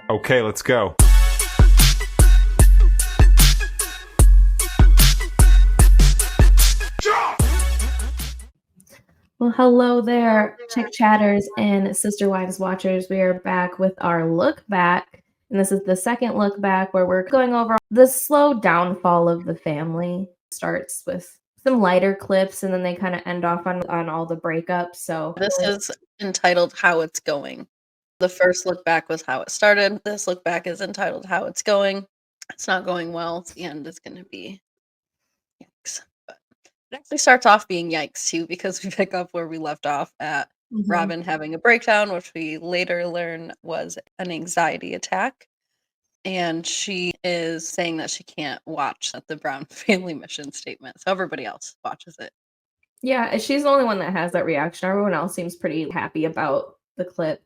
Okay, let's go. Well, hello there, Chick Chatters and Sister Wives Watchers. We are back with our look back, and this is the second look back where we're going over the slow downfall of the family. Starts with some lighter clips, and then they kind of end off on all the breakups. So This is entitled How It's Going. The first look back was how it started. This look back is entitled How It's Going. It's not going well. The end is going to be yikes. But it actually starts off being yikes too, because we pick up where we left off at Robin having a breakdown, which we later learn was an anxiety attack. And she is saying that she can't watch the Brown family mission statement. So everybody else watches it. Yeah, she's the only one that has that reaction. Everyone else seems pretty happy about the clip.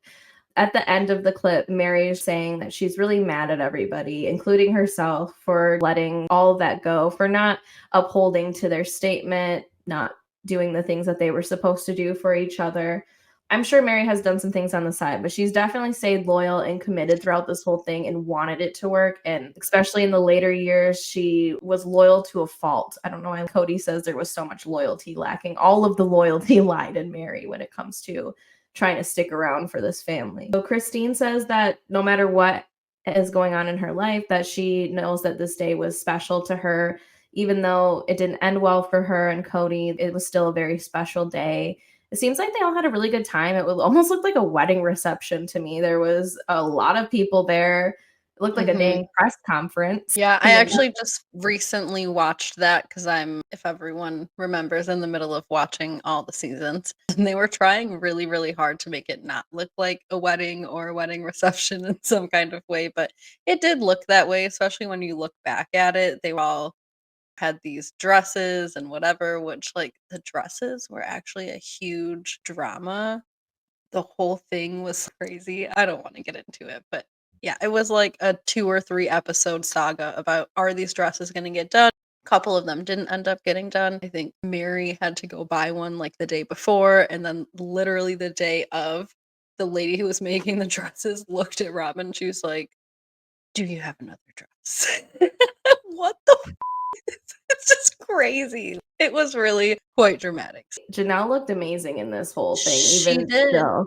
At the end of the clip, Mary is saying that she's really mad at everybody, including herself, for letting all of that go, for not upholding to their statement, not doing the things that they were supposed to do for each other. I'm sure Mary has done some things on the side, but she's definitely stayed loyal and committed throughout this whole thing and wanted it to work. And especially in the later years, she was loyal to a fault. I don't know why Cody says there was so much loyalty lacking. All of the loyalty lied in Mary when it comes to trying to stick around for this family. So Christine says that no matter what is going on in her life, that she knows that this day was special to her. Even though it didn't end well for her and Cody, it was still a very special day. It seems like they all had a really good time. It almost looked like a wedding reception to me. There was a lot of people there. It looked like a dang press conference. Yeah, I actually just recently watched that because I'm, if everyone remembers, in the middle of watching all the seasons. And they were trying really, really hard to make it not look like a wedding or a wedding reception in some kind of way. But it did look that way, especially when you look back at it. They all had these dresses and whatever, which, like, the dresses were actually a huge drama. The whole thing was crazy. I don't want to get into it, but yeah, it was like a 2 or 3 episode saga about, are these dresses going to get done? A couple of them didn't end up getting done. I think Mary had to go buy one like the day before, and then literally the day of, the lady who was making the dresses looked at Robin. She was like, "Do you have another dress?" What the it's just crazy. It was really quite dramatic. Janelle looked amazing in this whole thing, She even did. still.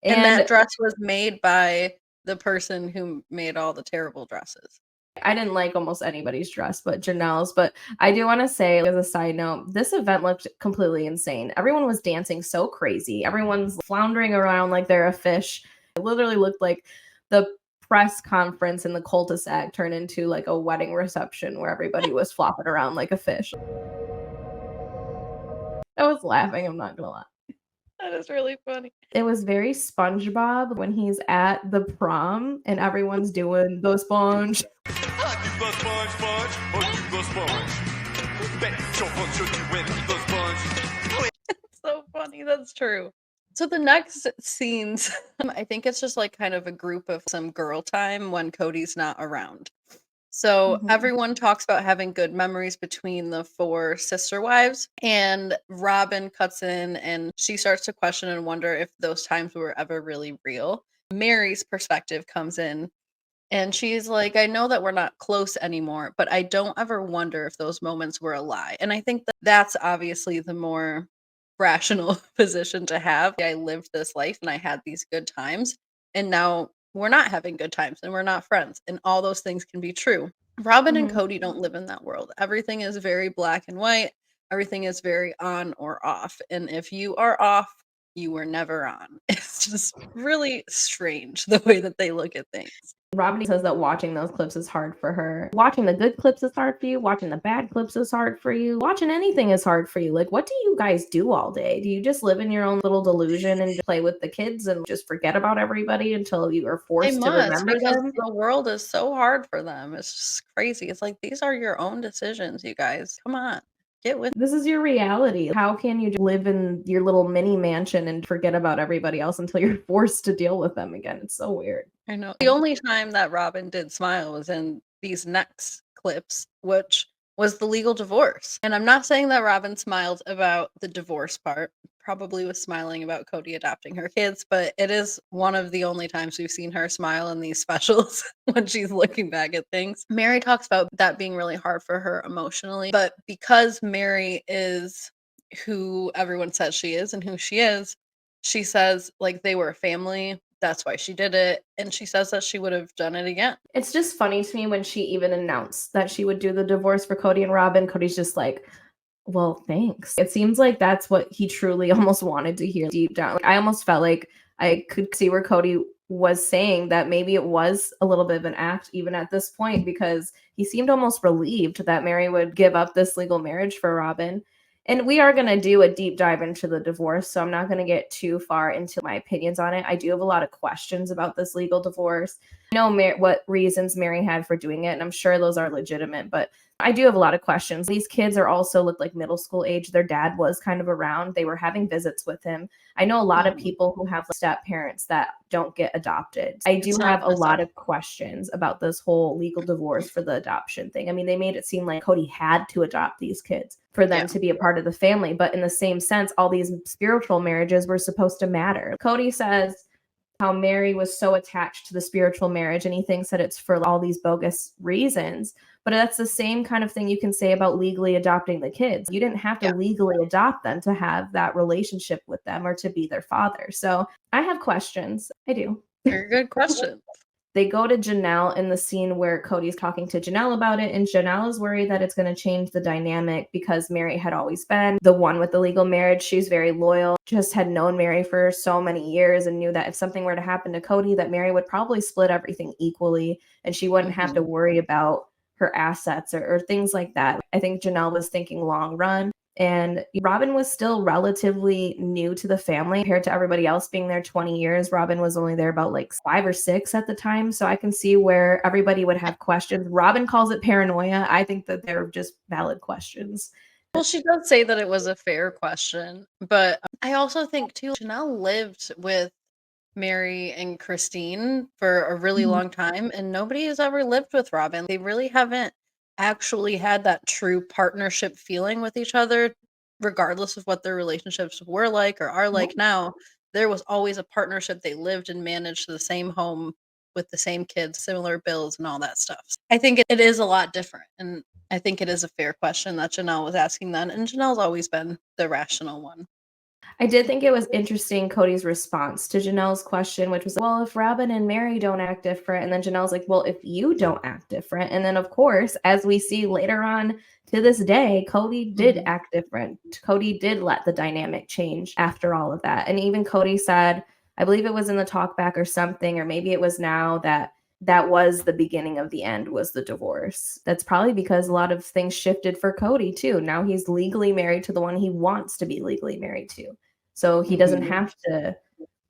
And that And dress was made by the person who made all the terrible dresses. I didn't like almost anybody's dress but Janelle's. But I do want to say, as a side note, this event looked completely insane. Everyone was dancing so crazy. Everyone's floundering around like they're a fish. It literally looked like the press conference in the cul-de-sac turned into like a wedding reception where everybody was flopping around like a fish. I was laughing, I'm not gonna lie. That is really funny. It was very SpongeBob when he's at the prom and everyone's doing the sponge. It's so funny, that's true. So the next scenes, I think it's just like kind of a group of some girl time when Cody's not around. So everyone talks about having good memories between the 4 sister wives, and Robin cuts in and she starts to question and wonder if those times were ever really real. Mary's perspective comes in and she's like, "I know that we're not close anymore, but I don't ever wonder if those moments were a lie." And I think that that's obviously the more rational position to have. I lived this life and I had these good times, and now we're not having good times and we're not friends, and all those things can be true. Robin and Cody don't live in that world. Everything is very black and white. Everything is very on or off. And if you are off, you were never on. It's just really strange the way that they look at things. Robin says that watching those clips is hard for her. Watching the good clips is hard for you. Watching the bad clips is hard for you. Watching anything is hard for you. Like, what do you guys do all day? Do you just live in your own little delusion and play with the kids and just forget about everybody until you are They forced to must, remember because them? the world is so hard for them. It's just crazy. It's like, these are your own decisions, you guys. Come on. Get with This is your reality. How can you just live in your little mini mansion and forget about everybody else until you're forced to deal with them again? It's so weird. I know. The only time that Robin did smile was in these next clips, which was the legal divorce. And I'm not saying that Robin smiled about the divorce part. probably was smiling about Cody adopting her kids, but it is one of the only times we've seen her smile in these specials when she's looking back at things. Mary talks about that being really hard for her emotionally, but because Mary is who everyone says she is and who she is, she says like they were a family. That's why she did it. And she says that she would have done it again. It's just funny to me when she even announced that she would do the divorce for Cody and Robin. Cody's just like, well, thanks. It seems like that's what he truly almost wanted to hear deep down. Like, I almost felt like I could see where Cody was saying that maybe it was a little bit of an act even at this point, because he seemed almost relieved that Mary would give up this legal marriage for Robin. And we are going to do a deep dive into the divorce, so I'm not going to get too far into my opinions on it. I do have a lot of questions about this legal divorce. I know what reasons Mary had for doing it, and I'm sure those are legitimate, but I do have a lot of questions. These kids are also look like middle school age. Their dad was kind of around. They were having visits with him. I know a lot of people who have step parents that don't get adopted. I do have a lot of questions about this whole legal divorce for the adoption thing. I mean, they made it seem like Cody had to adopt these kids for them to be a part of the family. But in the same sense, all these spiritual marriages were supposed to matter. Cody says how Mary was so attached to the spiritual marriage, and he thinks that it's for all these bogus reasons. But that's the same kind of thing you can say about legally adopting the kids. You didn't have to legally adopt them to have that relationship with them or to be their father. So I have questions. I do. Very good question. They go to Janelle in the scene where Cody's talking to Janelle about it, and Janelle is worried that it's going to change the dynamic because Mary had always been the one with the legal marriage. She's very loyal, just had known Mary for so many years and knew that if something were to happen to Cody, that Mary would probably split everything equally and she wouldn't have to worry about her assets or things like that. I think Janelle was thinking long run. And Robin was still relatively new to the family compared to everybody else being there 20 years. Robin was only there about like 5 or 6 at the time. So I can see where everybody would have questions. Robin calls it paranoia. I think that they're just valid questions. Well, she does say that it was a fair question. But I also think, too, Janelle lived with Mary and Christine for a really long time, and nobody has ever lived with Robin. They really haven't actually had that true partnership feeling with each other, regardless of what their relationships were like or are like now. There was always a partnership. They lived and managed the same home with the same kids, similar bills, and all that stuff. I think it is a lot different, and I think it is a fair question that Janelle was asking then, and Janelle's always been the rational one. I did think it was interesting, Cody's response to Janelle's question, which was, well, if Robin and Mary don't act different, and then Janelle's like, well, if you don't act different. And then, of course, as we see later on to this day, Cody did act different. Cody did let the dynamic change after all of that. And even Cody said, I believe it was in the talk back or something, or maybe it was now, that was the beginning of the end, was the divorce. That's probably because a lot of things shifted for Cody too. Now he's legally married to the one he wants to be legally married to. So he doesn't have to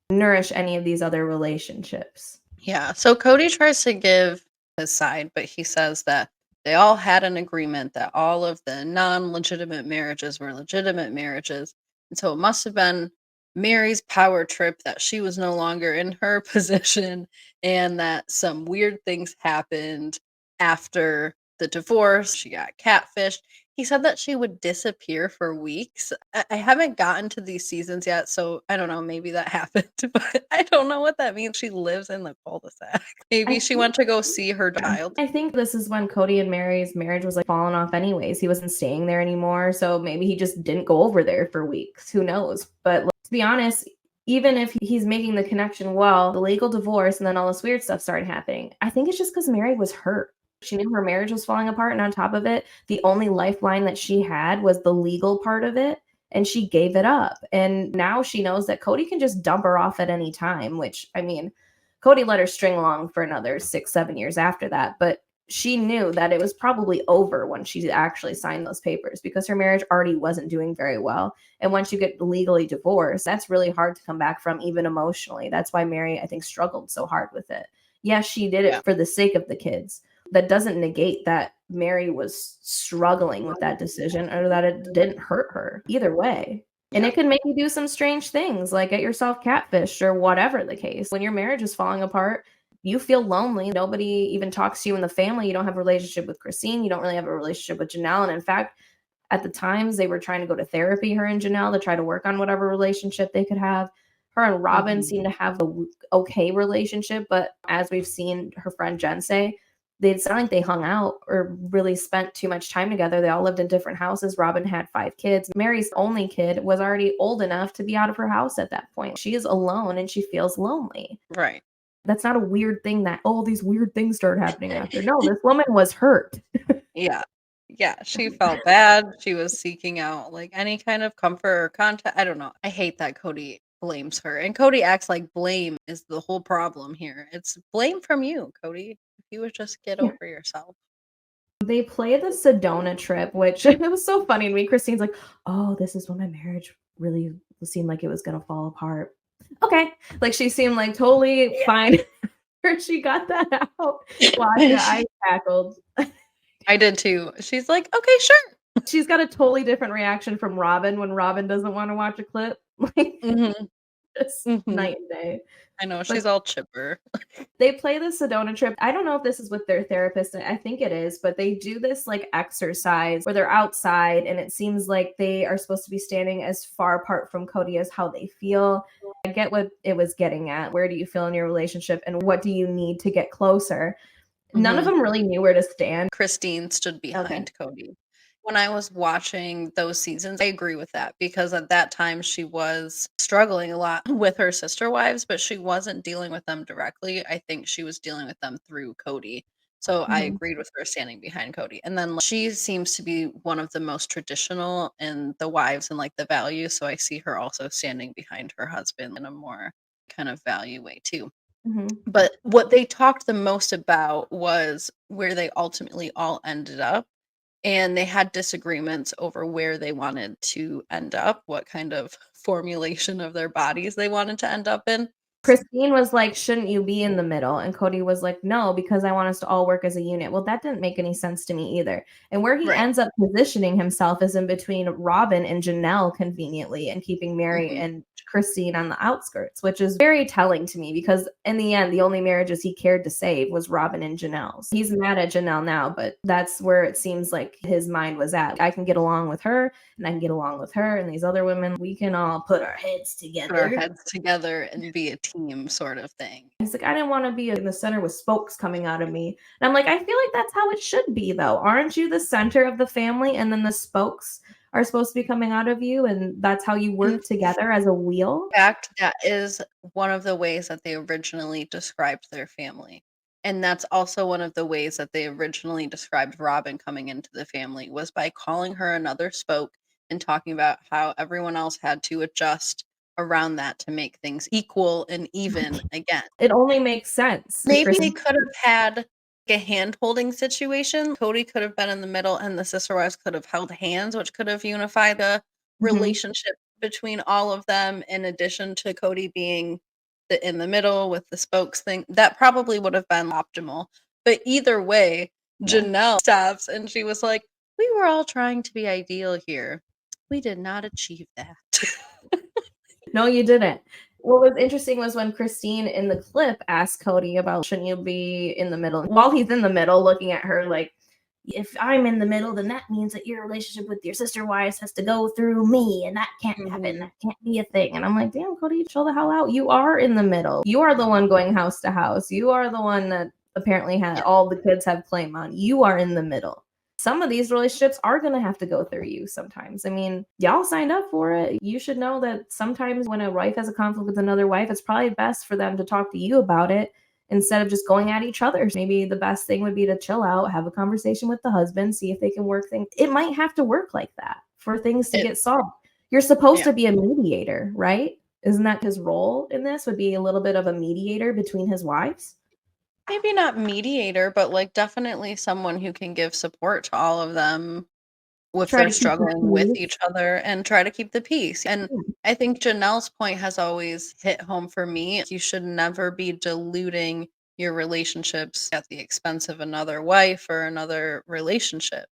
nourish any of these other relationships. Yeah. So Cody tries to give his side, but he says that they all had an agreement that all of the non-legitimate marriages were legitimate marriages. And so it must have been Mary's power trip that she was no longer in her position and that some weird things happened after the divorce. She got catfished. He said that she would disappear for weeks. I haven't gotten to these seasons yet, so I don't know. Maybe that happened, but I don't know what that means. She lives in the cul-de-sac. Maybe she went to go see her child. I think this is when Cody and Mary's marriage was like falling off anyways. He wasn't staying there anymore, so maybe he just didn't go over there for weeks. Who knows? But let's be honest, even if he's making the connection, well, the legal divorce and then all this weird stuff started happening, I think it's just because Mary was hurt. She knew her marriage was falling apart, and on top of it, the only lifeline that she had was the legal part of it, and she gave it up. And now she knows that Cody can just dump her off at any time, which, I mean, Cody let her string along for another 6-7 years after that, but she knew that it was probably over when she actually signed those papers because her marriage already wasn't doing very well. And once you get legally divorced, that's really hard to come back from, even emotionally. That's why Mary, I think, struggled so hard with it. Yes, she did it for the sake of the kids. That doesn't negate that Mary was struggling with that decision or that it didn't hurt her either way. And it can make you do some strange things, like get yourself catfished or whatever the case. When your marriage is falling apart, you feel lonely. Nobody even talks to you in the family. You don't have a relationship with Christine. You don't really have a relationship with Janelle. And in fact, At the times, they were trying to go to therapy, her and Janelle, to try to work on whatever relationship they could have. Her and Robin seem to have a okay relationship, but as we've seen her friend Jen say, it's not like they hung out or really spent too much time together. They all lived in different houses. Robin had 5 kids. Mary's only kid was already old enough to be out of her house at that point. She is alone and she feels lonely. Right. That's not a weird thing that, oh, these weird things started happening after. No, this woman was hurt. Yeah. Yeah, she felt bad. She was seeking out like any kind of comfort or contact. I don't know. I hate that Cody blames her. And Cody acts like blame is the whole problem here. It's blame from you, Cody. If you would just get Yeah. over yourself. They play the Sedona trip, which it was so funny to me. Christine's like, oh, this is when my marriage really seemed like it was going to fall apart. Okay. Like she seemed like totally fine. She got that out. Watch it. I cackled. I did too. She's like, okay, sure. She's got a totally different reaction from Robin when Robin doesn't want to watch a clip. Like, just night and day. I know, But she's all chipper. they play the Sedona trip. I don't know if this is with their therapist. I think it is, but they do this like exercise where they're outside and it seems like they are supposed to be standing as far apart from Cody as how they feel. I get what it was getting at. Where do you feel in your relationship and what do you need to get closer? None of them really knew where to stand. Christine stood behind Cody. When I was watching those seasons, I agree with that because at that time she was struggling a lot with her sister wives, but she wasn't dealing with them directly. I think she was dealing with them through Cody. So I agreed with her standing behind Cody. And then she seems to be one of the most traditional in the wives and like the values. So I see her also standing behind her husband in a more kind of value way too. But what they talked the most about was where they ultimately all ended up. And they had disagreements over where they wanted to end up, what kind of formulation of their bodies they wanted to end up in. Christine was like, shouldn't you be in the middle? And Cody was like, no, because I want us to all work as a unit. Well, that didn't make any sense to me either. And where he ends up positioning himself is in between Robin and Janelle conveniently and keeping Mary and Christine on the outskirts, which is very telling to me because in the end, the only marriages he cared to save was Robin and Janelle's. He's mad at Janelle now, but that's where it seems like his mind was at. I can get along with her and I can get along with her and these other women. We can all put our heads together. Put our heads together and be a team sort of thing. He's like, I didn't want to be in the center with spokes coming out of me. And I'm like, I feel like that's how it should be, though. Aren't you the center of the family? And then the spokes are supposed to be coming out of you. And that's how you work together as a wheel. In fact, that is one of the ways that they originally described their family. And that's also one of the ways that they originally described Robin coming into the family was by calling her another spoke and talking about how everyone else had to adjust around that to make things equal and even again. It only makes sense. Maybe they could have had a hand-holding situation. Cody could have been in the middle and the sister wives could have held hands, which could have unified the relationship between all of them in addition to Cody being in the middle with the spokes thing. That probably would have been optimal. But either way, Janelle stops and she was like, we were all trying to be ideal here. We did not achieve that. No, you didn't. What was interesting was when Christine in the clip asked Cody about shouldn't you be in the middle? While he's in the middle looking at her like, if I'm in the middle, then that means that your relationship with your sister wives has to go through me, and that can't happen. That can't be a thing. And I'm like, damn, Cody, chill the hell out. You are in the middle. You are the one going house to house. You are the one that apparently had all the kids have claim on. You are in the middle. Some of these relationships are going to have to go through you sometimes. I mean, y'all signed up for it. You should know that sometimes when a wife has a conflict with another wife, it's probably best for them to talk to you about it instead of just going at each other. Maybe the best thing would be to chill out, have a conversation with the husband, see if they can work things. It might have to work like that for things to get solved. You're supposed to be a mediator, right? Isn't that his role in this? Would be a little bit of a mediator between his wives? Maybe not mediator, but like definitely someone who can give support to all of them if they're struggling with each other and try to keep the peace. And I think Janelle's point has always hit home for me. You should never be diluting your relationships at the expense of another wife or another relationship.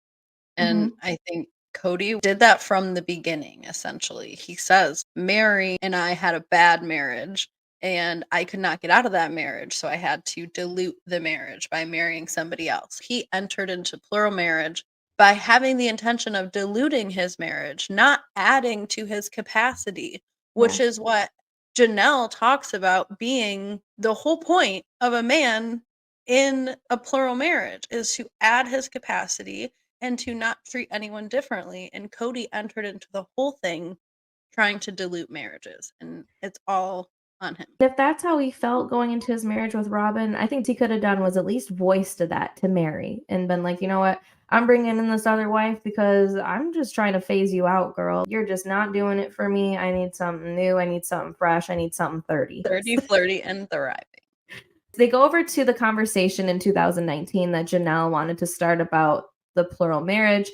And I think Cody did that from the beginning, essentially. He says, Mary and I had a bad marriage and I could not get out of that marriage. So I had to dilute the marriage by marrying somebody else. He entered into plural marriage by having the intention of diluting his marriage, not adding to his capacity, which Yeah. is what Janelle talks about being the whole point of a man in a plural marriage, is to add his capacity and to not treat anyone differently. And Cody entered into the whole thing trying to dilute marriages, and it's all on him. If that's how he felt going into his marriage with Robin, I think he could have done was at least voiced that to Mary and been like, you know what? I'm bringing in this other wife because I'm just trying to phase you out, girl. You're just not doing it for me. I need something new. I need something fresh. I need something 30. 30, flirty, and thriving. They go over to the conversation in 2019 that Janelle wanted to start about the plural marriage.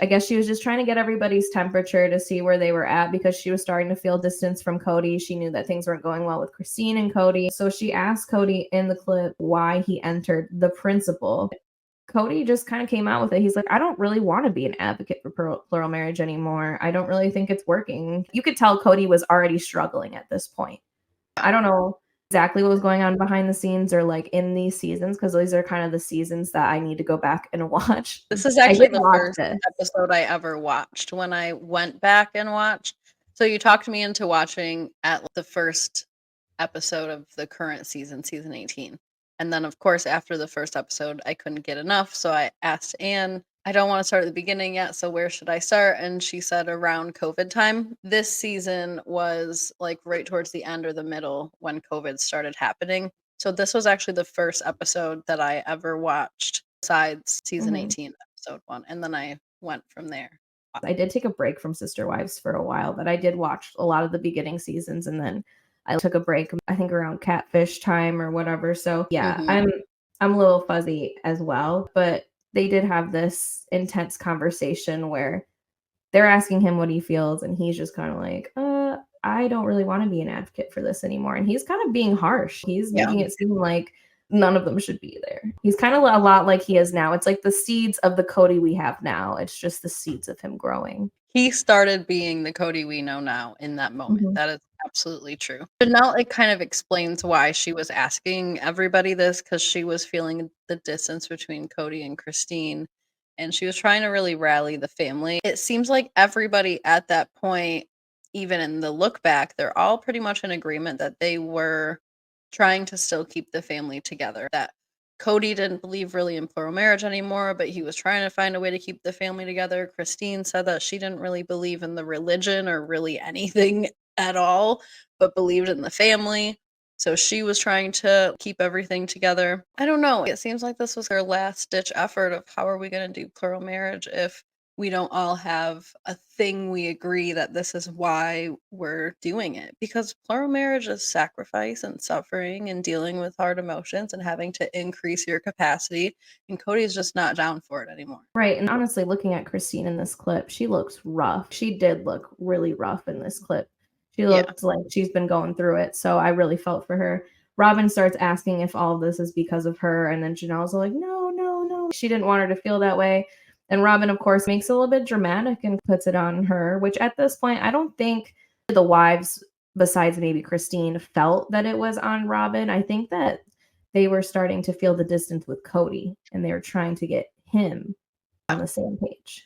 I guess she was just trying to get everybody's temperature to see where they were at because she was starting to feel distance from Cody. She knew that things weren't going well with Christine and Cody. So she asked Cody in the clip why he entered the principal. Cody just kind of came out with it. He's like, I don't really want to be an advocate for plural marriage anymore. I don't really think it's working. You could tell Cody was already struggling at this point. I don't know exactly what was going on behind the scenes or like in these seasons because these are kind of the seasons that I need to go back and watch. This is I actually did the watch first this. episode I ever watched when I went back and watched. So you talked me into watching at the first episode of the current season, season 18. And then, of course, after the first episode, I couldn't get enough. So I asked Anne, I don't want to start at the beginning yet. So where should I start? And she said around COVID time. This season was like right towards the end or the middle when COVID started happening. So this was actually the first episode that I ever watched besides season 18, episode 1. And then I went from there. I did take a break from Sister Wives for a while, but I did watch a lot of the beginning seasons and then I took a break, I think around Catfish time or whatever. So yeah, I'm a little fuzzy as well, but they did have this intense conversation where they're asking him what he feels and he's just kind of like, I don't really want to be an advocate for this anymore. And he's kind of being harsh. He's making it seem like none of them should be there. He's kind of a lot like he is now. It's like the seeds of the Cody we have now. It's just the seeds of him growing. He started being the Cody we know now in that moment. That is absolutely true. But now it kind of explains why she was asking everybody this, because she was feeling the distance between Cody and Christine. And she was trying to really rally the family. It seems like everybody at that point, even in the look back, they're all pretty much in agreement that they were trying to still keep the family together. That Cody didn't believe really in plural marriage anymore, but he was trying to find a way to keep the family together. Christine said that she didn't really believe in the religion or really anything at all, but believed in the family. So she was trying to keep everything together. I don't know. It seems like this was her last ditch effort of how are we going to do plural marriage if we don't all have a thing we agree that this is why we're doing it. Because plural marriage is sacrifice and suffering and dealing with hard emotions and having to increase your capacity. And Cody's just not down for it anymore. Right. And honestly, looking at Christine in this clip, she looks rough. She did look really rough in this clip. She looked like she's been going through it. So I really felt for her. Robin starts asking if all of this is because of her. And then Janelle's like, no, no, no. She didn't want her to feel that way. And Robin, of course, makes it a little bit dramatic and puts it on her, which at this point, I don't think the wives, besides maybe Christine, felt that it was on Robin. I think that they were starting to feel the distance with Cody and they were trying to get him on the same page.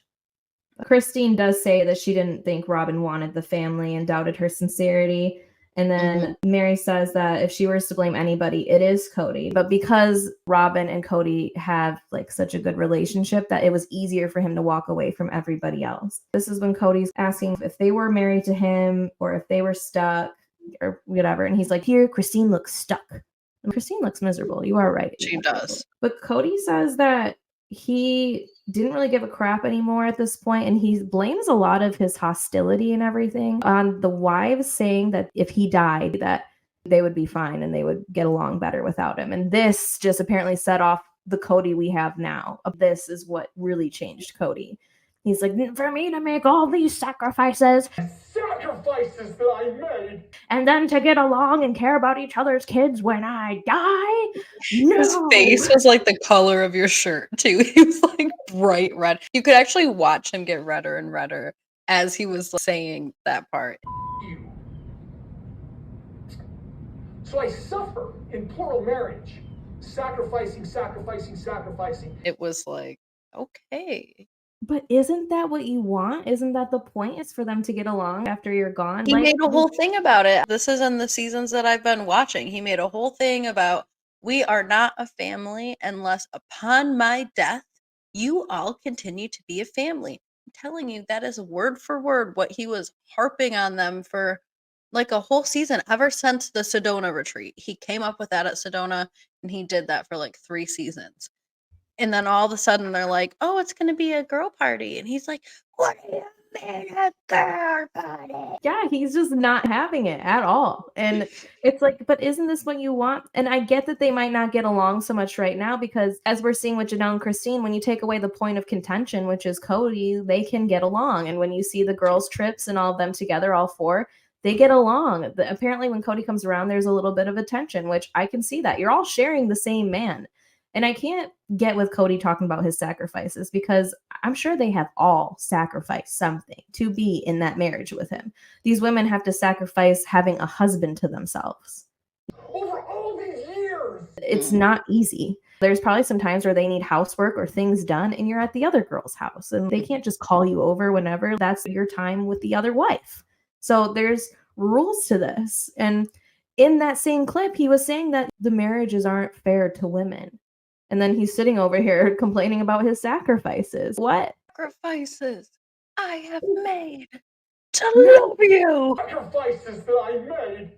Christine does say that she didn't think Robin wanted the family and doubted her sincerity. And then Mary says that if she was to blame anybody, it is Cody. But because Robin and Cody have like such a good relationship that it was easier for him to walk away from everybody else. This is when Cody's asking if they were married to him or if they were stuck or whatever. And he's like, here, Christine looks stuck. And Christine looks miserable. You are right. She does. But Cody says that he didn't really give a crap anymore at this point, and he blames a lot of his hostility and everything on the wives saying that if he died, that they would be fine and they would get along better without him. And this just apparently set off the Cody we have now. This is what really changed Cody. He's like, for me to make all these sacrifices that I made, and then to get along and care about each other's kids when I die? No. His face was like the color of your shirt, too. He was like bright red. You could actually watch him get redder and redder as he was saying that part. So I suffer in plural marriage, sacrificing. It was like, okay. But isn't that what you want? Isn't that the point? Is for them to get along after you're gone? He made a whole thing about it. This is in the seasons that I've been watching. He made a whole thing about, we are not a family unless upon my death, you all continue to be a family. I'm telling you, that is word for word what he was harping on them for like a whole season, ever since the Sedona retreat. He came up with that at Sedona, and he did that for like 3 seasons. And then all of a sudden they're like, "Oh, it's gonna be a girl party." And he's like, "What do you mean a girl party?" Yeah, he's just not having it at all. And it's like, but isn't this what you want? And I get that they might not get along so much right now because, as we're seeing with Janelle and Christine, when you take away the point of contention, which is Cody, they can get along. And when you see the girls' trips and all of them together, all 4, they get along. Apparently, when Cody comes around, there's a little bit of a tension, which I can see that. You're all sharing the same man. And I can't get with Cody talking about his sacrifices because I'm sure they have all sacrificed something to be in that marriage with him. These women have to sacrifice having a husband to themselves. Over all these years. It's not easy. There's probably some times where they need housework or things done, and you're at the other girl's house, and they can't just call you over whenever. That's your time with the other wife. So there's rules to this. And in that same clip, he was saying that the marriages aren't fair to women. And then he's sitting over here complaining about his sacrifices. What? Sacrifices I have made to love you. Sacrifices that I made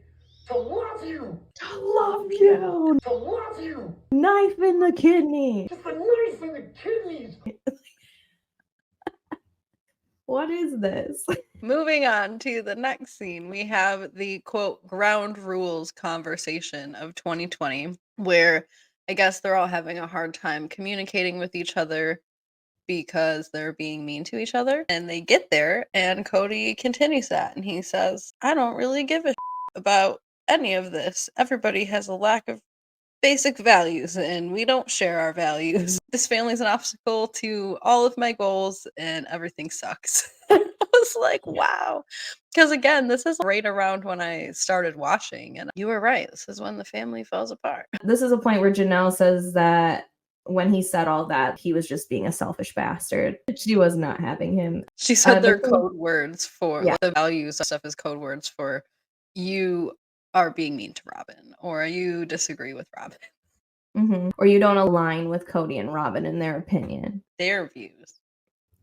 to love you. To love you. To love you. Knife in the kidney. Just a knife in the kidneys. What is this? Moving on to the next scene, we have the quote ground rules conversation of 2020, where I guess they're all having a hard time communicating with each other because they're being mean to each other. And they get there, and Cody continues that, and he says, "I don't really give a shit about any of this. Everybody has a lack of basic values, and we don't share our values. This family's an obstacle to all of my goals, and everything sucks." I was like, wow. Because again, this is right around when I started watching, and you were right. This is when the family falls apart. This is a point where Janelle says that when he said all that, he was just being a selfish bastard. She was not having him. She said they're the- code words for Yeah. the values stuff is code words for you are being mean to Robin, or you disagree with Robin. Or you don't align with Cody and Robin in their opinion. Their views.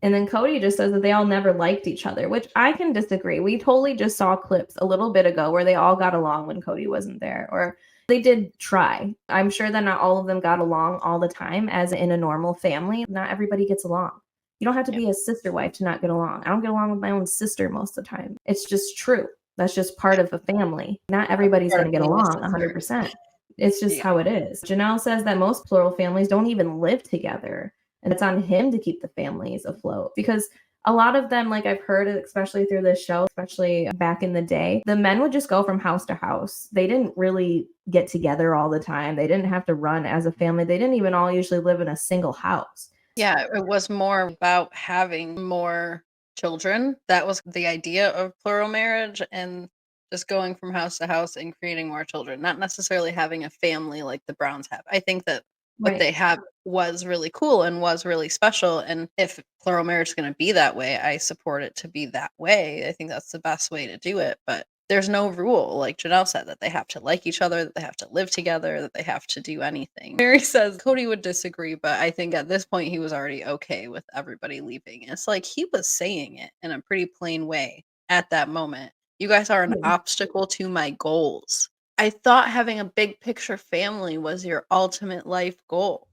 And then Cody just says that they all never liked each other, which I can disagree. We totally just saw clips a little bit ago where they all got along when Cody wasn't there, or they did try. I'm sure that not all of them got along all the time, as in a normal family. Not everybody gets along. You don't have to be a sister wife to not get along. I don't get along with my own sister most of the time. It's just true. That's just part of a family. Not everybody's going to get along 100%. It's just how it is. Janelle says that most plural families don't even live together. And it's on him to keep the families afloat, because a lot of them, like I've heard, especially through this show, especially back in the day, the men would just go from house to house. They didn't really get together all the time. They didn't have to run as a family. They didn't even all usually live in a single house. Yeah, it was more about having more children. That was the idea of plural marriage, and just going from house to house and creating more children, not necessarily having a family like the Browns have. I think that what they have was really cool and was really special. And if plural marriage is going to be that way, I support it to be that way. I think that's the best way to do it. But there's no rule, like Janelle said, that they have to like each other, that they have to live together, that they have to do anything. Mary says Cody would disagree, but I think at this point he was already okay with everybody leaving. It's like he was saying it in a pretty plain way at that moment. You guys are an obstacle to my goals. I thought having a big picture family was your ultimate life goal.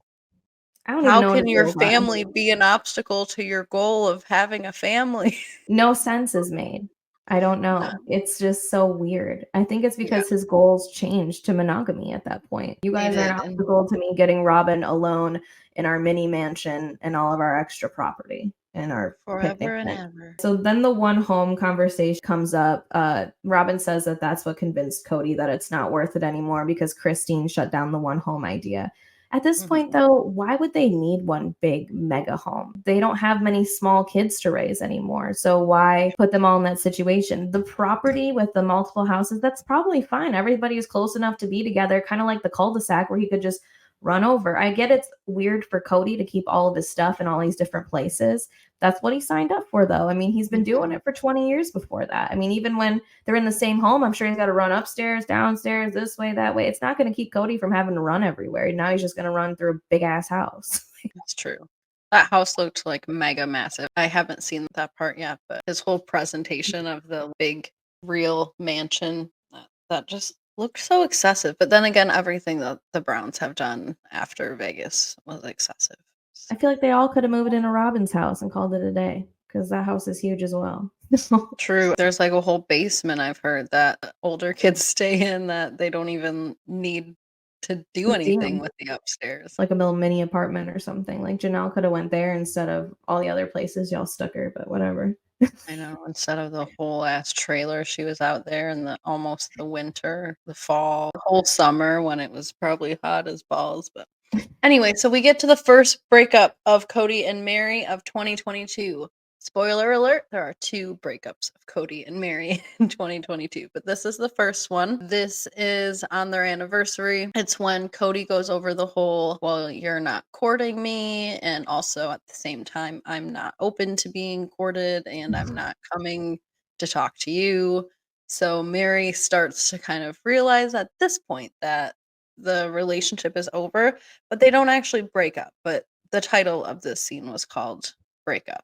How can your family be an obstacle to your goal of having a family? No sense is made. I don't know. It's just so weird. I think it's because his goals changed to monogamy at that point. You guys are an obstacle to me getting Robin alone in our mini mansion and all of our extra property and our forever and ever. So then the one home conversation comes up. Robin says that that's what convinced Cody that it's not worth it anymore because Christine shut down the one home idea. At this point, though, why would they need one big mega home? They don't have many small kids to raise anymore. So why put them all in that situation? The property with the multiple houses, that's probably fine. Everybody is close enough to be together, kind of like the cul-de-sac where he could just run over. I get it's weird for Cody to keep all of his stuff in all these different places. That's what he signed up for, though. I mean, he's been doing it for 20 years before that. I mean, even when they're in the same home, I'm sure he's got to run upstairs, downstairs, this way, that way. It's not going to keep Cody from having to run everywhere. Now he's just going to run through a big ass house. That's true. That house looked like mega massive. I haven't seen that part yet, but his whole presentation of the big real mansion, that just looked so excessive. But then again, everything that the Browns have done after Vegas was excessive. I feel like they all could have moved into Robin's house and called it a day because that house is huge as well. True. There's like a whole basement I've heard that older kids stay in that they don't even need to do anything with the upstairs. Like a little mini apartment or something. Like Janelle could have went there instead of all the other places y'all stuck her, but whatever. I know, instead of the whole ass trailer, she was out there in the almost the winter, the fall, the whole summer when it was probably hot as balls. But anyway, so we get to the first breakup of Cody and Mary of 2022. Spoiler alert, there are 2 breakups of Cody and Mary in 2022, but this is the first one. This is on their anniversary. It's when Cody goes over the whole, well, you're not courting me, and also at the same time, I'm not open to being courted, and I'm not coming to talk to you. So Mary starts to kind of realize at this point that the relationship is over, but they don't actually break up. But the title of this scene was called Breakup.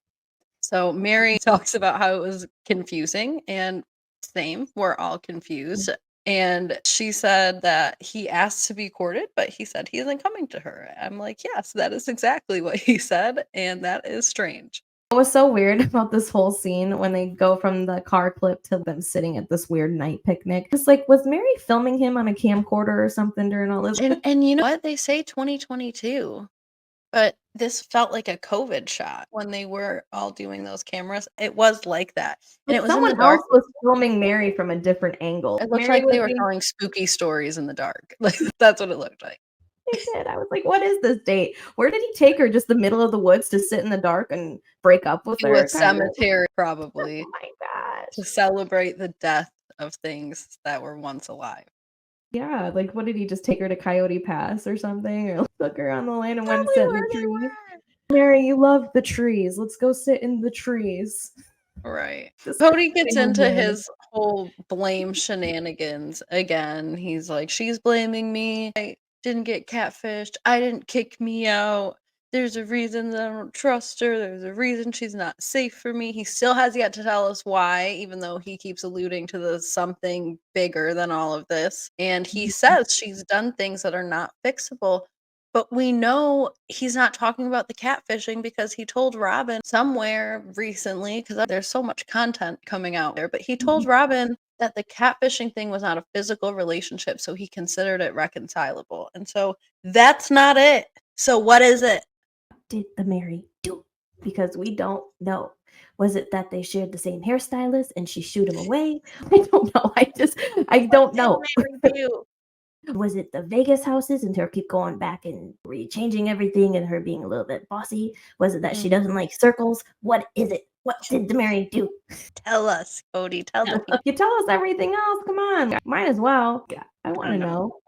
So Mary talks about how it was confusing, and same, we're all confused. And she said that he asked to be courted, but he said he isn't coming to her. I'm like, yes, that is exactly what he said, and that is strange. What was so weird about this whole scene when they go from the car clip to them sitting at this weird night picnic? It's like, was Mary filming him on a camcorder or something during all this? And you know what? They say 2022. But this felt like a COVID shot when they were all doing those cameras. It was like that. And it was in the Someone dark. else was filming Mary from a different angle. It looked Mary like they was were telling spooky stories in the dark. Like, that's what it looked like. They did. I was like, what is this date? Where did he take her? Just the middle of the woods to sit in the dark and break up with To her? a cemetery, probably, Oh my gosh. to celebrate the death of things that were once alive. Yeah, like what did he just take her to Coyote Pass or something? Or took her on the land and went and sit in the trees? Mary, you love the trees. Let's go sit in the trees. Right. Just Cody gets sitting into there. his whole blame shenanigans again. He's like, she's blaming me. I didn't get catfished. I didn't kick me out. There's a reason that I don't trust her. There's a reason she's not safe for me. He still has yet to tell us why, even though he keeps alluding to the something bigger than all of this. And he says she's done things that are not fixable. But we know he's not talking about the catfishing because he told Robin somewhere recently, because there's so much content coming out there, but he told Robin that the catfishing thing was not a physical relationship, so he considered it reconcilable. And so that's not it. So what is it? Did the Mary do? Because we don't know. Was it that they shared the same hairstylist and she shooed him away? I don't know. I don't know. Was it the Vegas houses and her keep going back and changing everything and her being a little bit bossy? Was it that she doesn't like circles? What is it? What did the Mary do? Tell us, Cody. Tell the people. You tell us everything else. Come on. Might as well. Yeah, I want to know. know.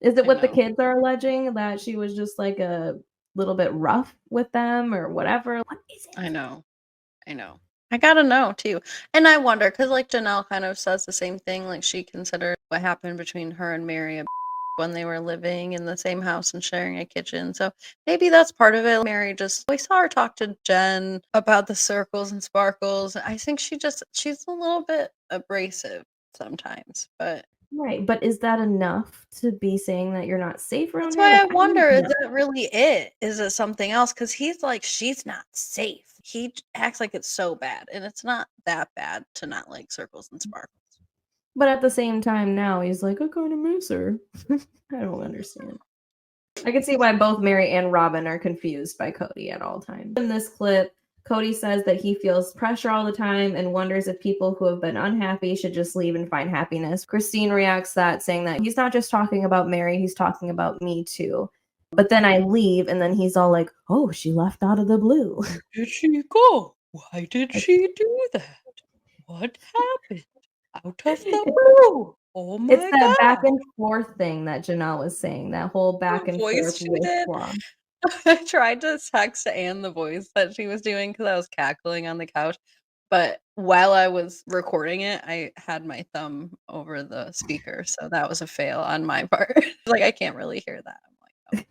Is it what the know. kids are alleging? That she was just like a little bit rough with them or whatever? What is it? I know. I gotta know too. And I wonder, because like Janelle kind of says the same thing, like she considered what happened between her and Mary when they were living in the same house and sharing a kitchen. So maybe that's part of it. Mary we saw her talk to Jen about the circles and sparkles. I think she's a little bit abrasive sometimes, but Right, but is that enough to be saying that you're not safe around that's her? why I Like, wonder, is know. that really it? Is it something else? Because he's like, she's not safe. He acts like it's so bad, and it's not that bad to not like circles and sparkles. But at the same time now he's like, I kind of miss her. I don't understand. I can see why both Mary and Robin are confused by Cody at all times. In this clip, Cody says that he feels pressure all the time and wonders if people who have been unhappy should just leave and find happiness. Christine reacts that, saying that he's not just talking about Mary, he's talking about me too. But then I leave, and then he's all like, oh, she left out of the blue. Where did she go? Why did she do that? What happened? Out of the blue. Oh It's my that back god. and forth thing that Janelle was saying, that whole back The and voice forth she with did. Guam. I tried to text Anne the voice that she was doing because I was cackling on the couch. But while I was recording it, I had my thumb over the speaker, so that was a fail on my part. Like, I can't really hear that. I'm like,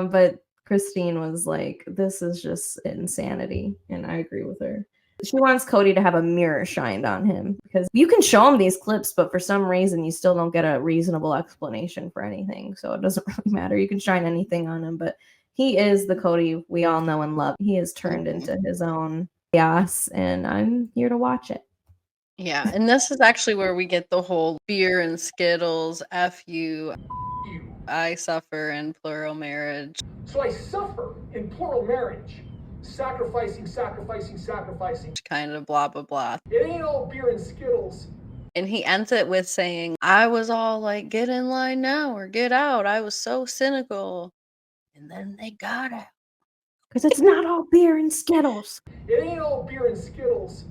"Oh." But Christine was like, this is just insanity. And I agree with her. She wants Cody to have a mirror shined on him because you can show him these clips, but for some reason you still don't get a reasonable explanation for anything. So it doesn't really matter. You can shine anything on him, but he is the Cody we all know and love. He has turned Mhm. into his own chaos, and I'm here to watch it. Yeah, and this is actually where we get the whole beer and Skittles, F you, You. I suffer in plural marriage. So I suffer in plural marriage. Sacrificing, sacrificing, sacrificing. Kind of blah, blah, blah. It ain't all beer and Skittles. And he ends it with saying, I was all like, get in line now or get out. I was so cynical. And then they got out. Because it's not all beer and Skittles. It ain't all beer and Skittles.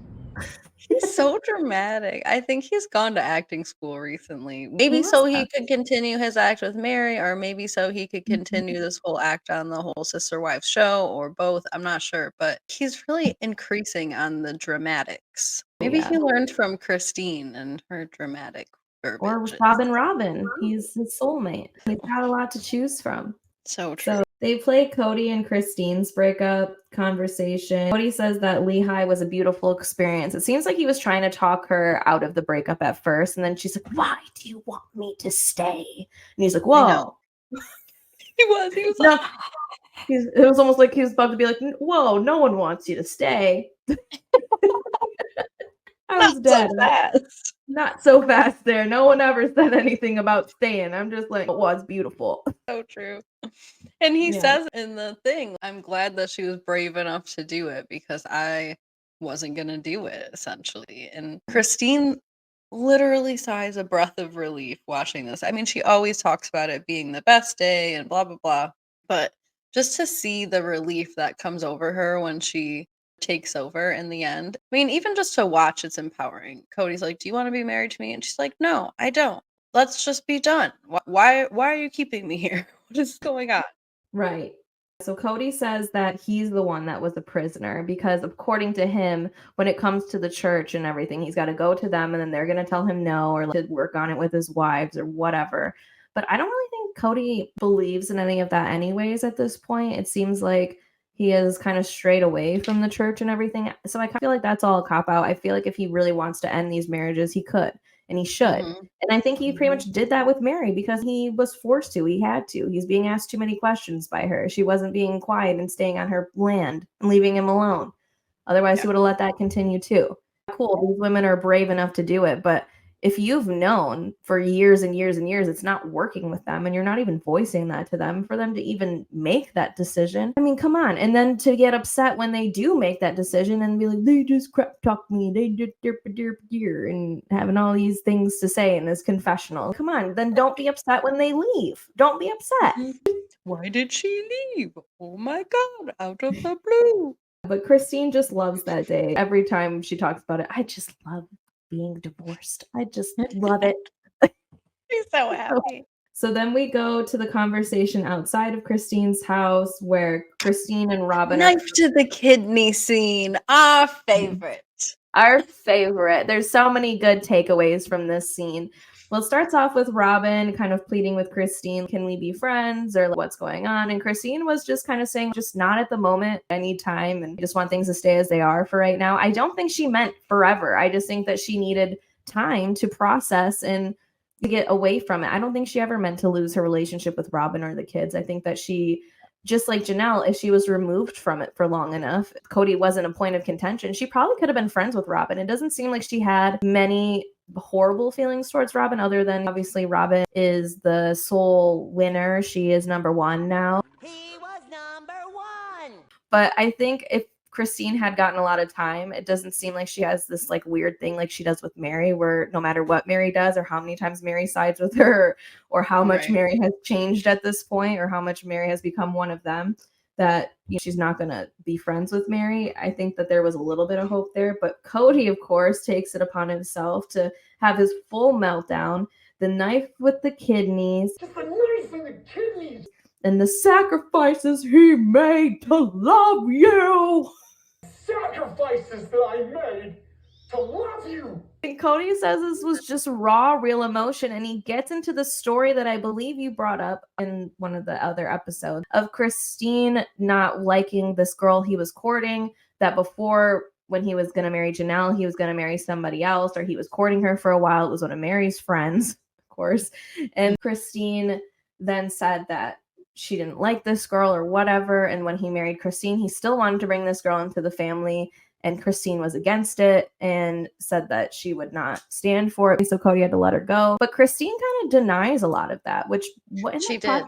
He's so dramatic. I think he's gone to acting school recently. Maybe must so he have. could continue his act with Mary, or maybe so he could continue this whole act on the whole sister wife show, or both. I'm not sure, but he's really increasing on the dramatics. Maybe Yeah. he learned from Christine and her dramatic Or verbiage. Robin. He's his soulmate. He's got a lot to choose from. So true. So they play Cody and Christine's breakup conversation. Cody says that Lehigh was a beautiful experience. It seems like he was trying to talk her out of the breakup at first. And then she's like, why do you want me to stay? And he's like, I know. whoa. He was No, like, it was almost like he was about to be like, whoa, no one wants you to stay. I was not dead. so fast. Not so fast there. No one ever said anything about staying. I'm just like, it was beautiful. So true. And he Yeah. says in the thing, I'm glad that she was brave enough to do it because I wasn't going to do it, essentially. And Christine literally sighs a breath of relief watching this. I mean, she always talks about it being the best day and blah, blah, blah. But just to see the relief that comes over her when she takes over in the end. I mean, even just to watch, it's empowering. Cody's like, do you want to be married to me? And she's like, no, I don't. Let's just be done. Why are you keeping me here? What is going on? Right. So Cody says that he's the one that was a prisoner because according to him, when it comes to the church and everything, he's got to go to them and then they're going to tell him no or to work on it with his wives or whatever. But I don't really think Cody believes in any of that anyways at this point. It seems like he is kind of strayed away from the church and everything. So I feel like that's all a cop out. I feel like if he really wants to end these marriages, he could and he should. Mhm. And I think he pretty much did that with Mary because he was forced to. He had to. He's being asked too many questions by her. She wasn't being quiet and staying on her land and leaving him alone. Otherwise, he Yeah. would have let that continue too. Cool. These women are brave enough to do it. But if you've known for years and years and years it's not working with them and you're not even voicing that to them, for them to even make that decision, I mean, come on. And then to get upset when they do make that decision and be like, they just crap talk me, they did dear and having all these things to say in this confessional. Come on, then don't be upset when they leave. Don't be upset. Why did she leave? Oh my god, out of the blue. But Christine just loves that day. Every time she talks about it, I just love being divorced. I just love it. She's so happy. So then we go to the conversation outside of Christine's house where Christine and Robin are Knife to the kidney scene. Our favorite. our favorite. There's so many good takeaways from this scene. Well, it starts off with Robin kind of pleading with Christine, can we be friends or what's going on? And Christine was just kind of saying, just not at the moment. I need time and I just want things to stay as they are for right now. I don't think she meant forever. I just think that she needed time to process and to get away from it. I don't think she ever meant to lose her relationship with Robin or the kids. I think that she, just like Janelle, if she was removed from it for long enough, Cody wasn't a point of contention, she probably could have been friends with Robin. It doesn't seem like she had many horrible feelings towards Robin, other than obviously Robin is the sole winner. She is number one now. He was number one. But I think if Christine had gotten a lot of time, it doesn't seem like she has this like weird thing like she does with Mary, where no matter what Mary does or how many times Mary sides with her or how much Right. Mary has changed at this point or how much Mary has become one of them, that she's not going to be friends with Mary. I think that there was a little bit of hope there. But Cody, of course, takes it upon himself to have his full meltdown, the knife with the kidneys, Just the knife and the kidneys. and the sacrifices he made to love you. Sacrifices that I made to love you. And Cody says this was just raw, real emotion, and he gets into the story that I believe you brought up in one of the other episodes of Christine not liking this girl he was courting, that before, when he was going to marry Janelle, he was going to marry somebody else, or he was courting her for a while. It was one of Mary's friends, of course. And Christine then said that she didn't like this girl or whatever. And when he married Christine, he still wanted to bring this girl into the family. And Christine was against it and said that she would not stand for it. So Cody had to let her go. But Christine kind of denies a lot of that, which She did.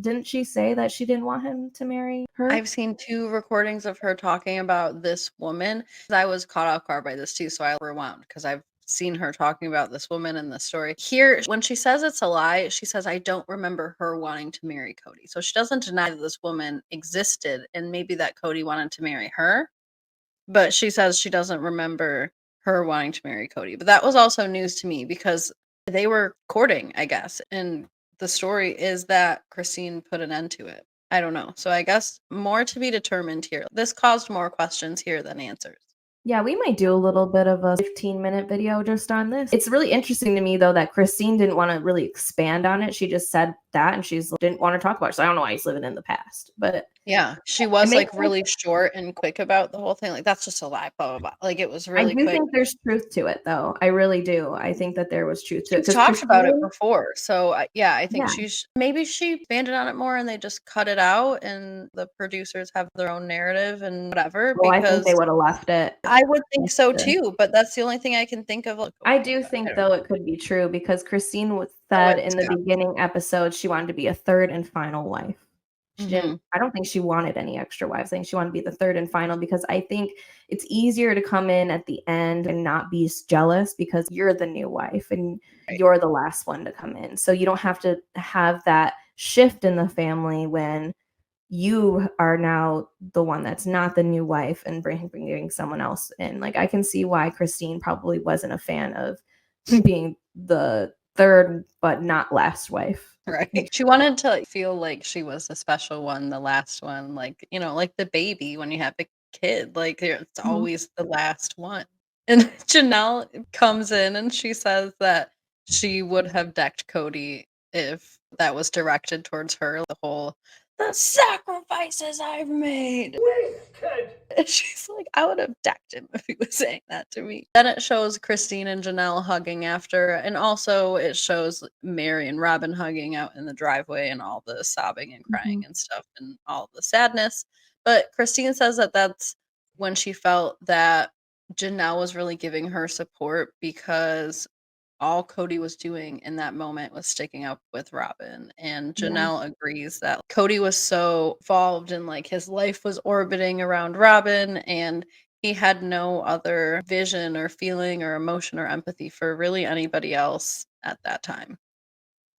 Didn't she say that she didn't want him to marry her? I've seen 2 recordings of her talking about this woman. I was caught off guard by this too, so I rewound because I've seen her talking about this woman in the story. Here, when she says it's a lie, she says, I don't remember her wanting to marry Cody. So she doesn't deny that this woman existed and maybe that Cody wanted to marry her. But she says she doesn't remember her wanting to marry Cody. But that was also news to me because they were courting, I guess. And the story is that Christine put an end to it. I don't know. So I guess more to be determined here. This caused more questions here than answers. Yeah, we might do a little bit of a 15-minute video just on this. It's really interesting to me, though, that Christine didn't want to really expand on it. She just said that, and she didn't want to talk about it. So I don't know why he's living in the past. But yeah, she was like really short and quick about the whole thing. Like, that's just a lie, blah, blah, blah. Like, it was really quick. I do think there's truth to it, though. I really do. I think that there was truth to it. She's talked about it before. So, yeah, I think maybe she expanded on it more and they just cut it out and the producers have their own narrative and whatever. Well, I think they would have left it. I would think so too, but that's the only thing I can think of. I do think, though, it could be true because Christine said in the beginning episode she wanted to be a third and final wife. She didn't. I don't think she wanted any extra wives. I think she wanted to be the third and final because I think it's easier to come in at the end and not be jealous because you're the new wife and you're the last one to come in. So you don't have to have that shift in the family when you are now the one that's not the new wife and bringing someone else in. Like, I can see why Christine probably wasn't a fan of being the third but not last wife. Right. She wanted to feel like she was the special one, the last one, like, you know, like the baby when you have a kid, like it's always the last one. And Janelle comes in and she says that she would have decked Cody if that was directed towards her. The sacrifices I've made. Wasted. And she's like, I would have decked him if he was saying that to me. Then it shows Christine and Janelle hugging after, and also it shows Mary and Robin hugging out in the driveway and all the sobbing and crying and stuff and all the sadness. But Christine says that that's when she felt that Janelle was really giving her support because all Cody was doing in that moment was sticking up with Robin. And Janelle agrees that Cody was so involved in like his life was orbiting around Robin and he had no other vision or feeling or emotion or empathy for really anybody else at that time.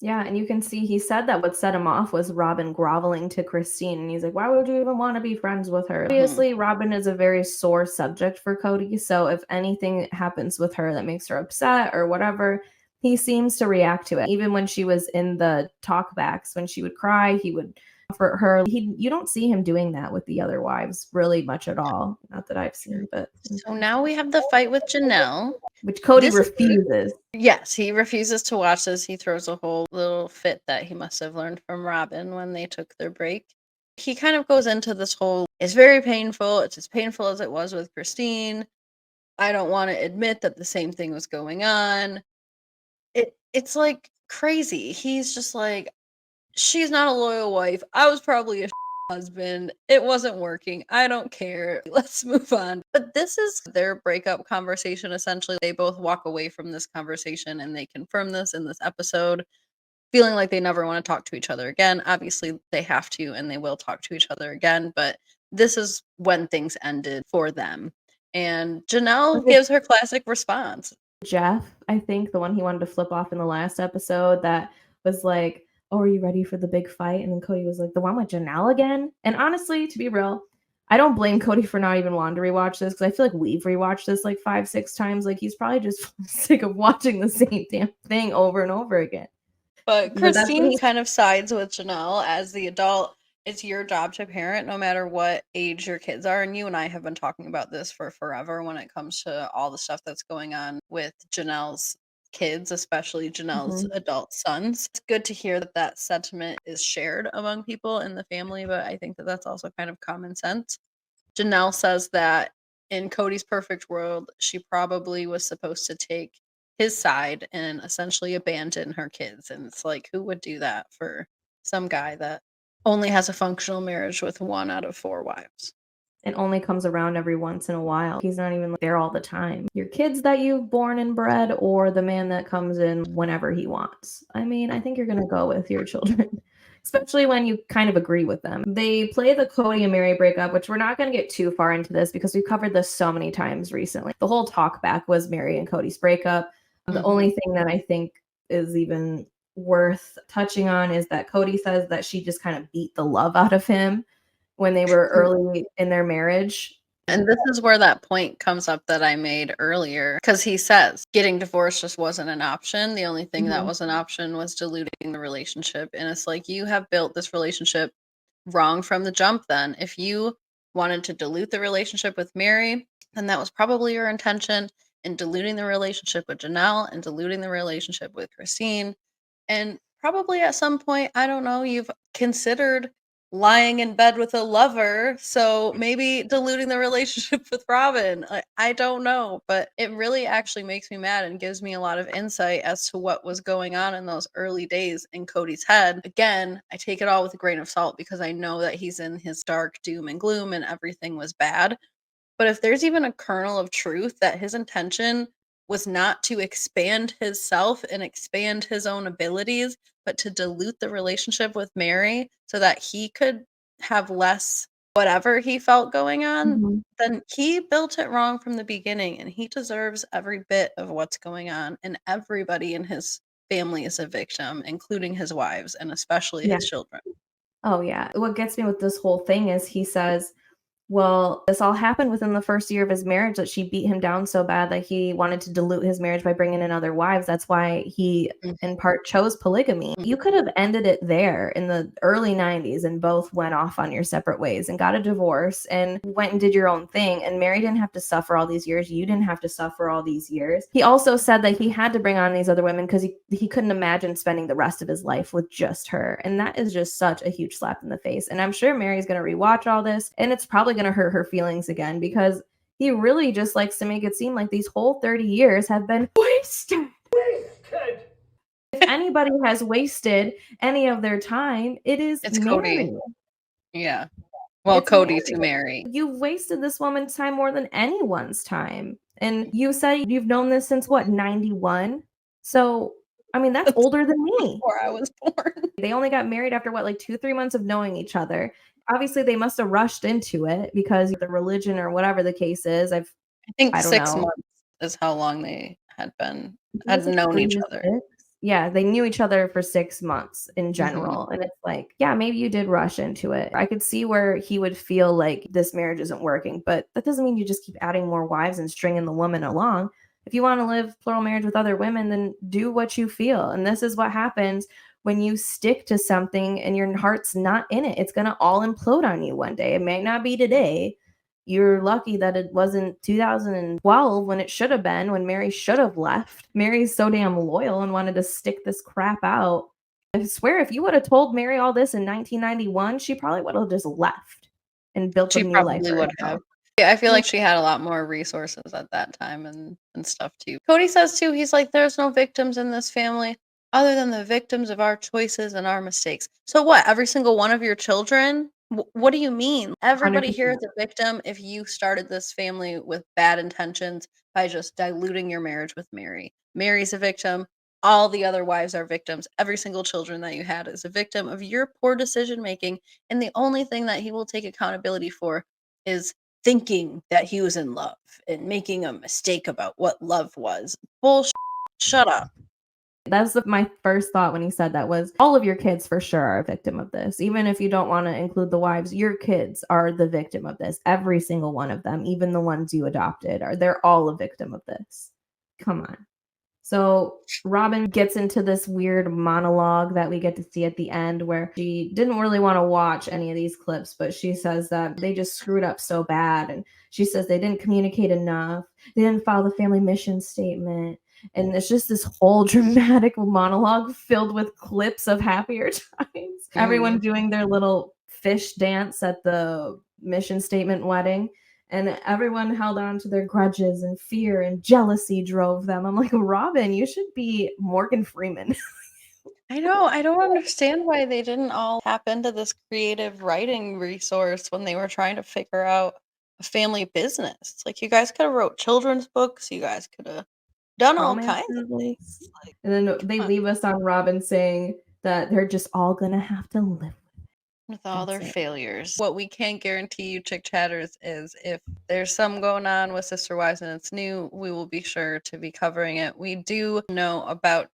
Yeah, and you can see he said that what set him off was Robin groveling to Christine. And he's like, why would you even want to be friends with her? Obviously, Robin is a very sore subject for Cody. So if anything happens with her that makes her upset or whatever, he seems to react to it. Even when she was in the talkbacks, when she would cry, he would comfort her. You don't see him doing that with the other wives really much at all. Not that I've seen, but. So now we have the fight with Janelle. Which Cody refuses. Yes, he refuses to watch this. He throws a whole little fit that he must have learned from Robin when they took their break. He kind of goes into this whole, it's very painful. It's as painful as it was with Christine. I don't want to admit that the same thing was going on. It's like crazy. He's just like, she's not a loyal wife. I was probably a husband. It wasn't working. I don't care. Let's move on. But this is their breakup conversation, essentially. They both walk away from this conversation and they confirm this in this episode, feeling like they never want to talk to each other again. Obviously, they have to and they will talk to each other again, but this is when things ended for them. And Janelle gives her classic response. Jeff, I think the one he wanted to flip off in the last episode that was like, oh, are you ready for the big fight? And then Cody was like, the one with Janelle again? And honestly, to be real, I don't blame Cody for not even wanting to rewatch this because I feel like we've rewatched this like 5, 6 times. Like he's probably just sick of watching the same damn thing over and over again. But But that's what Christine he kind of sides with Janelle as the adult. It's your job to parent no matter what age your kids are. And you and I have been talking about this for forever when it comes to all the stuff that's going on with Janelle's kids, especially Janelle's Mhm. adult sons. It's good to hear that that sentiment is shared among people in the family, but I think that that's also kind of common sense. Janelle says that in Cody's perfect world, she probably was supposed to take his side and essentially abandon her kids. And it's like, who would do that for some guy that only has a functional marriage with 1 out of 4 wives? It only comes around every once in a while. He's not even there all the time. Your kids that you've born and bred, or the man that comes in whenever he wants. I mean, I think you're gonna go with your children, especially when you kind of agree with them. They play the Cody and Mary breakup, which we're not gonna get too far into this because we've covered this so many times recently. The whole talk back was Mary and Cody's breakup. The only thing that I think is even worth touching on is that Cody says that she just kind of beat the love out of him when they were early in their marriage. And this is where that point comes up that I made earlier, because he says getting divorced just wasn't an option. The only thing that Mhm. was an option was diluting the relationship. And it's like, you have built this relationship wrong from the jump then. If you wanted to dilute the relationship with Mary, then that was probably your intention in diluting the relationship with Janelle and diluting the relationship with Christine. And probably at some point, I don't know, you've considered lying in bed with a lover, so maybe diluting the relationship with Robin. I don't know, but it really actually makes me mad and gives me a lot of insight as to what was going on in those early days in Cody's head. Again, I take it all with a grain of salt because I know that he's in his dark doom and gloom and everything was bad. But if there's even a kernel of truth that his intention was not to expand his self and expand his own abilities, but to dilute the relationship with Mary so that he could have less whatever he felt going on, Mhm. then he built it wrong from the beginning and he deserves every bit of what's going on. And everybody in his family is a victim, including his wives and especially Yeah. his children. Oh, yeah. What gets me with this whole thing is he says, well, this all happened within the first year of his marriage that she beat him down so bad that he wanted to dilute his marriage by bringing in other wives. That's why he, in part, chose polygamy. You could have ended it there in the early 90s and both went off on your separate ways and got a divorce and went and did your own thing. And Mary didn't have to suffer all these years. You didn't have to suffer all these years. He also said that he had to bring on these other women because he couldn't imagine spending the rest of his life with just her. And that is just such a huge slap in the face. And I'm sure Mary's going to rewatch all this and it's probably going to hurt her feelings again because he really just likes to make it seem like these whole 30 years have been wasted. Wasted. If anybody has wasted any of their time, it is It's Mary. Cody. Yeah. Well, It's Cody to Mary. Mary. You've wasted this woman's time more than anyone's time. And you said you've known this since what, 91? So, I mean, that's older than me. Before I was born. They only got married after what, like 2, 3 months of knowing each other. Obviously, they must have rushed into it because the religion or whatever the case is. I think I don't 6 know. months is how long they had Was it known 3 each to other. 6? Yeah, they knew each other for 6 months in Mhm. general, and it's like, yeah, maybe you did rush into it. I could see where he would feel like this marriage isn't working, but that doesn't mean you just keep adding more wives and stringing the woman along. If you wanna live plural marriage with other women, then do what you feel, and this is what happens when you stick to something and your heart's not in it. It's gonna all implode on you one day. It may not be today. You're lucky that it wasn't 2012 when it should have been, when Mary should have left. Mary's so damn loyal and wanted to stick this crap out. I swear, if you would have told Mary all this in 1991, she probably would have just left and built a She new life probably for would herself. have. Yeah, I feel Yeah. like she had a lot more resources at that time and stuff too. Cody says too, he's like, "There's no victims in this family other than the victims of our choices and our mistakes." So what? Every single one of your children? What do you mean? Everybody here is 100%. a victim if you started this family with bad intentions by just diluting your marriage with Mary. Mary's a victim. All the other wives are victims. Every single children that you had is a victim of your poor decision making. And the only thing that he will take accountability for is thinking that he was in love and making a mistake about what love was. Bullshit. Shut up. That's my first thought when he said that was all of your kids for sure are a victim of this. Even if you don't want to include the wives, your kids are the victim of this. Every single one of them, even the ones you adopted, they're all a victim of this. Come on. So Robin gets into this weird monologue that we get to see at the end where she didn't really want to watch any of these clips, but she says that they just screwed up so bad. And she says they didn't communicate enough. They didn't follow the family mission statement. And it's just this whole dramatic monologue filled with clips of happier times. Everyone doing their little fish dance at the mission statement wedding. And everyone held on to their grudges, and fear and jealousy drove them. I'm like, Robin, you should be Morgan Freeman. I know. I don't understand why they didn't all tap into this creative writing resource when they were trying to figure out a family business. Like, you guys could have wrote children's books. You guys could have done all Romance kinds of novels. things. Like, And then they leave us on Robin saying that they're just all gonna have to live with all That's their it. failures. What we can't guarantee you, Chick Chatters, is if there's some going on with Sister Wives and it's new, we will be sure to be covering it. We do know about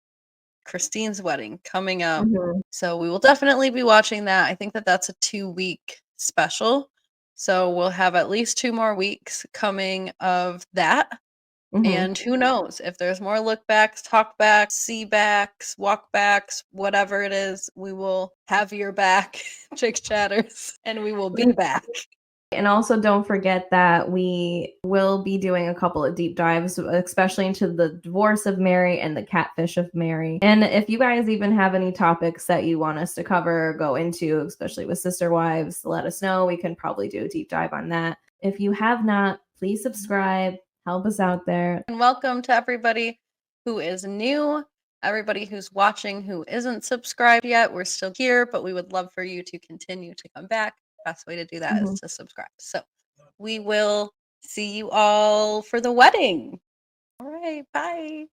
Christine's wedding coming up, so we will definitely be watching that. I think that that's a 2-week special, so we'll have at least 2 more weeks coming of that. And who knows if there's more look backs, talk backs, see backs, walk backs, whatever it is, we will have your back, Chick Chatters, and we will be back. And also don't forget that we will be doing a couple of deep dives, especially into the divorce of Mary and the catfish of Mary. And if you guys even have any topics that you want us to cover or go into, especially with Sister Wives, let us know. We can probably do a deep dive on that. If you have not, please subscribe. Help us out there. And welcome to everybody who is new, everybody who's watching who isn't subscribed yet. We're still here, but we would love for you to continue to come back. Best way to do that is to subscribe. So we will see you all for the wedding. All right, bye.